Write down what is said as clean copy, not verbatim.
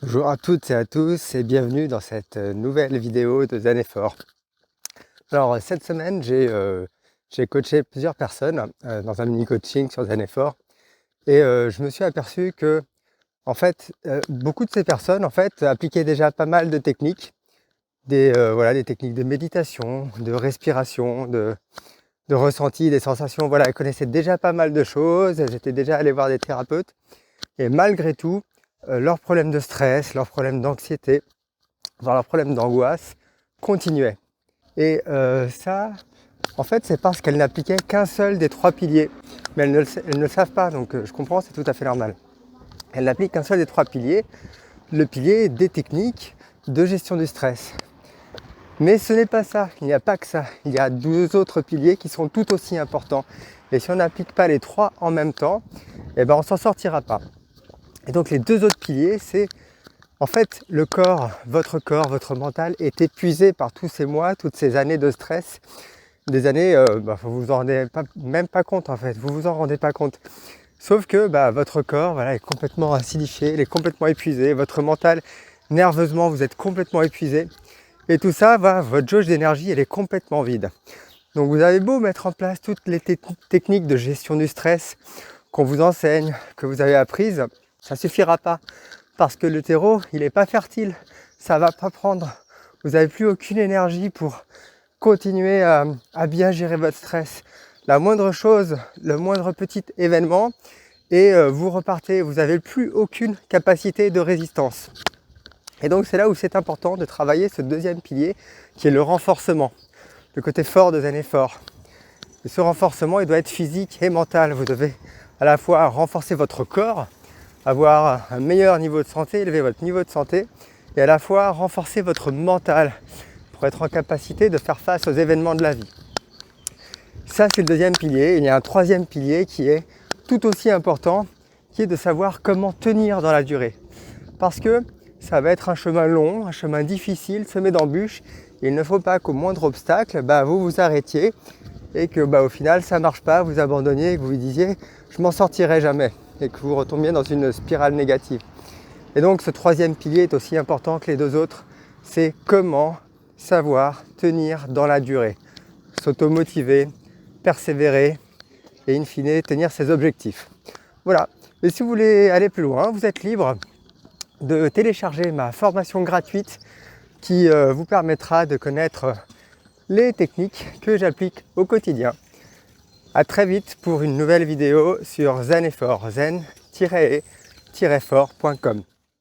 Bonjour à toutes et à tous et bienvenue dans cette nouvelle vidéo de Zen Effort. Alors cette semaine j'ai coaché plusieurs personnes dans un mini coaching sur Zen Effort et je me suis aperçu que en fait beaucoup de ces personnes en fait appliquaient déjà pas mal de techniques, des techniques de méditation, de respiration, de ressenti, des sensations. Voilà, elles connaissaient déjà pas mal de choses, elles étaient déjà allées voir des thérapeutes et malgré tout leurs problèmes de stress, leurs problèmes d'anxiété, voire leurs problèmes d'angoisse continuaient. Et ça, en fait, c'est parce qu'elles n'appliquaient qu'un seul des trois piliers. Mais elles ne le savent pas, donc je comprends, c'est tout à fait normal. Elles n'appliquent qu'un seul des trois piliers, le pilier des techniques de gestion du stress. Mais ce n'est pas ça, il n'y a pas que ça. Il y a deux autres piliers qui sont tout aussi importants. Et si on n'applique pas les trois en même temps, eh ben on ne s'en sortira pas. Et donc les deux autres piliers, c'est en fait le corps, votre mental est épuisé par tous ces mois, toutes ces années de stress, des années, vous vous en rendez même pas compte en fait, vous vous en rendez pas compte. Sauf que votre corps est complètement acidifié, il est complètement épuisé, votre mental, nerveusement, vous êtes complètement épuisé. Et tout ça, votre jauge d'énergie, elle est complètement vide. Donc vous avez beau mettre en place toutes les techniques de gestion du stress qu'on vous enseigne, que vous avez apprises, ça suffira pas. Parce que le terreau, il n'est pas fertile, ça va pas prendre. Vous n'avez plus aucune énergie pour continuer à bien gérer votre stress. La moindre chose, le moindre petit événement, et vous repartez, vous n'avez plus aucune capacité de résistance. Et donc c'est là où c'est important de travailler ce deuxième pilier, qui est le renforcement, le côté fort de Zen Effort. Et ce renforcement, il doit être physique et mental. Vous devez à la fois renforcer votre corps, avoir un meilleur niveau de santé, élever votre niveau de santé, et à la fois renforcer votre mental pour être en capacité de faire face aux événements de la vie. Ça, c'est le deuxième pilier. Il y a un troisième pilier qui est tout aussi important, qui est de savoir comment tenir dans la durée. Parce que ça va être un chemin long, un chemin difficile, semé d'embûches. Il ne faut pas qu'au moindre obstacle, vous vous arrêtiez et que au final ça ne marche pas, vous abandonniez et que vous vous disiez « je m'en sortirai jamais » et que vous retombiez dans une spirale négative. Et donc ce troisième pilier est aussi important que les deux autres, c'est comment savoir tenir dans la durée, s'auto-motiver, persévérer et in fine tenir ses objectifs. Voilà, et si vous voulez aller plus loin, vous êtes libre de télécharger ma formation gratuite qui vous permettra de connaître les techniques que j'applique au quotidien. A très vite pour une nouvelle vidéo sur Zen Effort, zen-e-fort.com.